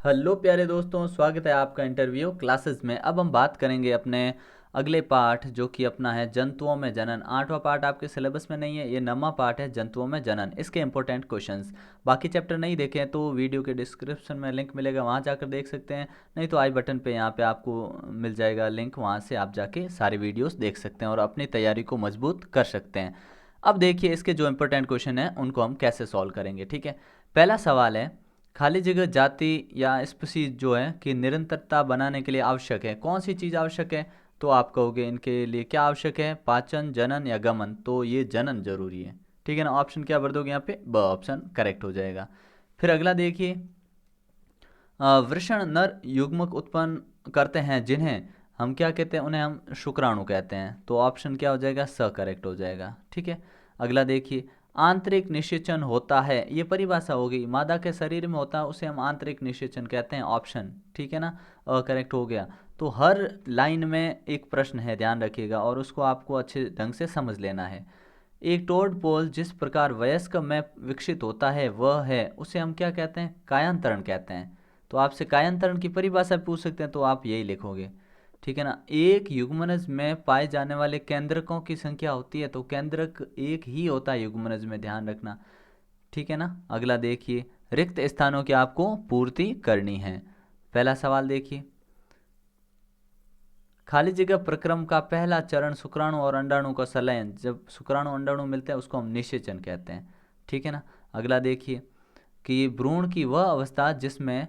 Hello प्यारे दोस्तों, स्वागत है आपका इंटरव्यू क्लासेस में। अब हम बात करेंगे अपने अगले पाठ जो कि अपना है जंतुओं में जनन। 8वां पार्ट आपके सिलेबस में नहीं है, ये 9वां पार्ट है जंतुओं में जनन। इसके इंपॉर्टेंट क्वेश्चंस, बाकी चैप्टर नहीं देखे तो वीडियो के डिस्क्रिप्शन में लिंक मिलेगा, वहाँ जाकर देख सकते हैं। नहीं तो आई बटन पे यहाँ पे आपको मिल जाएगा लिंक, वहाँ से आप जाके सारे वीडियोस देख सकते हैं और अपनी तैयारी को मजबूत कर सकते हैं। अब देखिए इसके जो इंपॉर्टेंट क्वेश्चन हैं उनको हम कैसे सॉल्व करेंगे। ठीक है, पहला सवाल है, खाली जगह जाति या स्पीशीज जो है कि निरंतरता बनाने के लिए आवश्यक है। कौन सी चीज़ आवश्यक है? तो आप कहोगे इनके लिए क्या आवश्यक है, पाचन, जनन या गमन। तो ये जनन जरूरी है। ठीक है ना, ऑप्शन क्या भर दोगे यहाँ पे, ब ऑप्शन करेक्ट हो जाएगा। फिर अगला देखिए, वृषण नर युग्मक उत्पन्न करते हैं जिन्हें हम क्या कहते हैं, उन्हें हम शुक्राणु कहते हैं। तो ऑप्शन क्या हो जाएगा, स करेक्ट हो जाएगा। ठीक है, अगला देखिए, आंतरिक निषेचन होता है, ये परिभाषा होगी, मादा के शरीर में होता है उसे हम आंतरिक निषेचन कहते हैं। ऑप्शन ठीक है ना, करेक्ट हो गया। तो हर लाइन में एक प्रश्न है, ध्यान रखिएगा, और उसको आपको अच्छे ढंग से समझ लेना है। एक टोडपोल जिस प्रकार वयस्क में विकसित होता है वह है, उसे हम क्या कहते हैं, कायांतरण कहते हैं। तो आपसे कायांतरण की परिभाषा पूछ सकते हैं तो आप यही लिखोगे। ठीक है ना, एक युग्मनज में पाए जाने वाले केंद्रकों की संख्या होती है, तो केंद्रक एक ही होता है युग्मनज में, ध्यान रखना। ठीक है ना, अगला देखिए, रिक्त स्थानों की आपको पूर्ति करनी है। पहला सवाल देखिए, खाली जगह प्रक्रम का पहला चरण शुक्राणु और अंडाणु का संलयन, जब शुक्राणु अंडाणु मिलते हैं उसको हम निषेचन कहते हैं। ठीक है ना, अगला देखिए कि भ्रूण की वह अवस्था जिसमें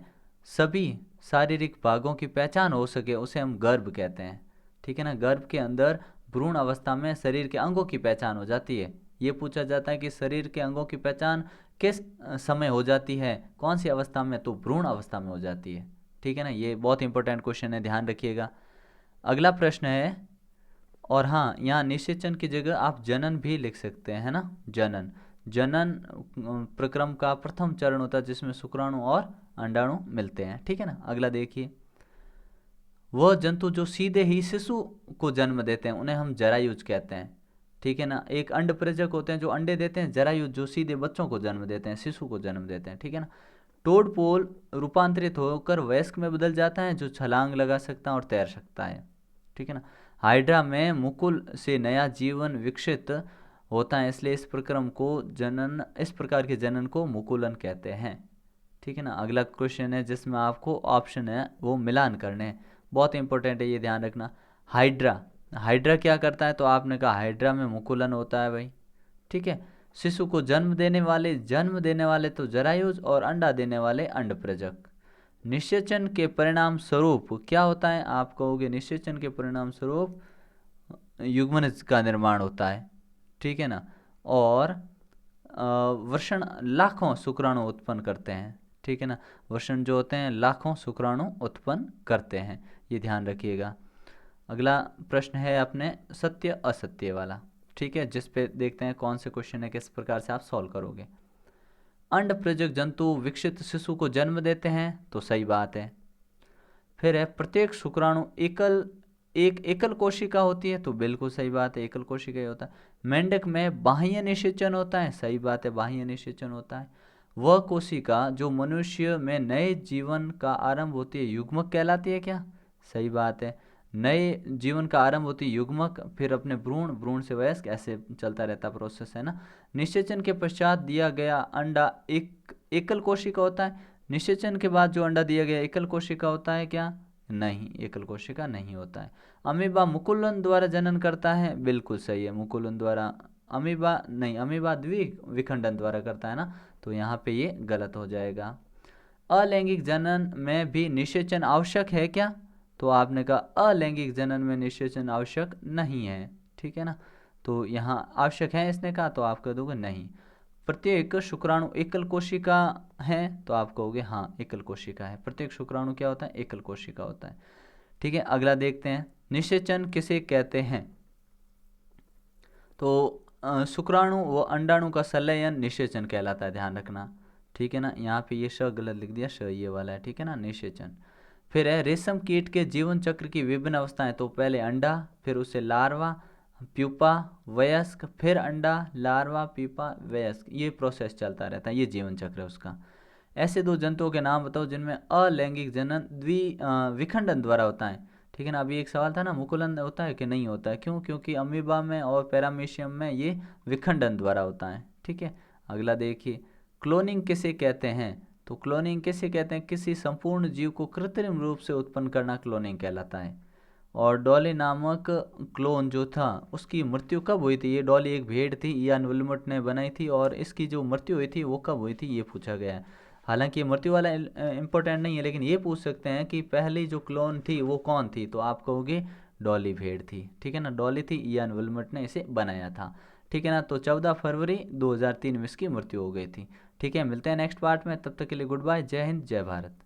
सभी शारीरिक भागों की पहचान हो सके उसे हम गर्भ कहते हैं। ठीक है ना, गर्भ के अंदर भ्रूण अवस्था में शरीर के अंगों की पहचान हो जाती है। ये पूछा जाता है कि शरीर के अंगों की पहचान किस समय हो जाती है, कौन सी अवस्था में, तो भ्रूण अवस्था में हो जाती है। ठीक है ना, ये बहुत इंपॉर्टेंट क्वेश्चन है, ध्यान रखिएगा। अगला प्रश्न है, और हाँ यहाँ निषेचन की जगह आप जनन भी लिख सकते हैं, है ना। जनन, जनन प्रक्रम का प्रथम चरण होता है जिसमें शुक्राणु और अंडाणु मिलते हैं। ठीक है ना, अगला देखिए, वह जंतु जो सीधे ही शिशु को जन्म देते हैं उन्हें हम जरायुज कहते हैं। ठीक है ना, एक अंड प्रेरक होते हैं जो अंडे देते हैं, जरायुज जो सीधे बच्चों को जन्म देते हैं, शिशु को जन्म देते हैं। ठीक है ना, टोडपोल रूपांतरित होकर वयस्क में बदल जाता है जो छलांग लगा सकता है और तैर सकता है। ठीक है ना, हाइड्रा में मुकुल से नया जीवन विकसित होता है, इसलिए इस प्रक्रम को जनन, इस प्रकार के जनन को मुकुलन कहते हैं। ठीक है ना, अगला क्वेश्चन है जिसमें आपको ऑप्शन है वो मिलान करने हैं, बहुत इंपॉर्टेंट है, ये ध्यान रखना। हाइड्रा, हाइड्रा क्या करता है, तो आपने कहा हाइड्रा में मुकुलन होता है भाई। ठीक है, शिशु को जन्म देने वाले तो जरायुज और अंडा देने वाले अंडप्रेरक। निषेचन के परिणाम स्वरूप क्या होता है, आप कहोगे निषेचन के परिणाम स्वरूप युग्मनज का निर्माण होता है। ठीक है ना, और वृषण लाखों शुक्राणु उत्पन्न करते हैं। ठीक है ना, वृषण जो होते हैं लाखों शुक्राणु उत्पन्न करते हैं, ये ध्यान रखिएगा। अगला प्रश्न है अपने सत्य असत्य वाला। ठीक है, जिस पे देखते हैं कौन से क्वेश्चन है, किस प्रकार से आप सॉल्व करोगे। अंड प्रेरक जंतु विकसित शिशु को जन्म देते हैं, तो सही बात है। फिर है प्रत्येक शुक्राणु एक एकल कोशिका होती है, तो बिल्कुल सही बात है, एकल कोशिका ही होता है। मेंढक में बाह्य निषेचन होता है, सही बात है, बाह्य निषेचन होता है। वह कोशिका जो मनुष्य में नए जीवन का आरंभ होती है युग्मक कहलाती है क्या, सही बात है। नए जीवन का आरंभ होती है युग्मक, फिर अपने भ्रूण, भ्रूण से वयस्क, ऐसे चलता रहता प्रोसेस, है ना। निषेचन के पश्चात दिया गया अंडा एक एकल कोशिका होता है, निषेचन के बाद जो अंडा दिया गया एकल कोशिका होता है क्या, नहीं, एकल कोशिका नहीं होता है। अमीबा मुकुलन द्वारा जनन करता है, बिल्कुल सही है, मुकुलन द्वारा। अमीबा नहीं, अमीबा द्विविखंडन द्वारा करता है ना, तो यहाँ पे ये गलत हो जाएगा। अलैंगिक जनन में भी निषेचन आवश्यक है क्या, तो आपने कहा अलैंगिक जनन में निषेचन आवश्यक नहीं है। ठीक है ना, तो यहाँ आवश्यक है इसने कहा, तो आप कह दोगे नहीं। प्रत्येक शुक्राणु एकल कोशिका है, तो आप कहोगे हाँ एकल कोशिका है। प्रत्येक शुक्राणु क्या होता है, एकल कोशिका होता है। ठीक है, अगला देखते हैं, निषेचन किसे कहते हैं। तो शुक्राणु व अंडाणु का संलयन निषेचन कहलाता है, ध्यान रखना। ठीक है ना, यहाँ पे ये श गलत लिख दिया, श ये वाला है। ठीक है ना, निषेचन। फिर है रेशम कीट के जीवन चक्र की विभिन्न अवस्थाएं, तो पहले अंडा, फिर उससे लार्वा, प्यूपा, वयस्क, फिर अंडा, लार्वा, प्यूपा, वयस्क, ये प्रोसेस चलता रहता है, ये जीवन चक्र है उसका। ऐसे दो जंतुओं के नाम बताओ जिनमें अलैंगिक जनन विखंडन द्वारा होता है। ठीक है ना, अभी एक सवाल था ना, मुकुलन होता है कि नहीं होता है, क्यों? क्योंकि अमीबा में और पैरामीशियम में ये विखंडन द्वारा होता है। ठीक है, अगला देखिए, क्लोनिंग किसे कहते हैं? तो क्लोनिंग किसे कहते हैं? किसी संपूर्ण जीव को कृत्रिम रूप से उत्पन्न करना क्लोनिंग कहलाता है। और डॉली नामक क्लोन जो था उसकी मृत्यु कब हुई थी? ये डॉली एक भेड़ थी, इयान विल्मट ने बनाई थी, और इसकी जो मृत्यु हुई थी वो कब हुई थी, ये पूछा गया है। हालांकि ये मृत्यु वाला इम्पोर्टेंट नहीं है, लेकिन ये पूछ सकते हैं कि पहली जो क्लोन थी वो कौन थी, तो आप कहोगे डॉली भेड़ थी। ठीक है ना, डॉली थी, इयान विल्मट ने इसे बनाया था। ठीक है ना, तो 14 फरवरी 2003 में इसकी मृत्यु हो गई थी। ठीक है, मिलते हैं नेक्स्ट पार्ट में, तब तक के लिए गुड बाय, जय हिंद, जय भारत।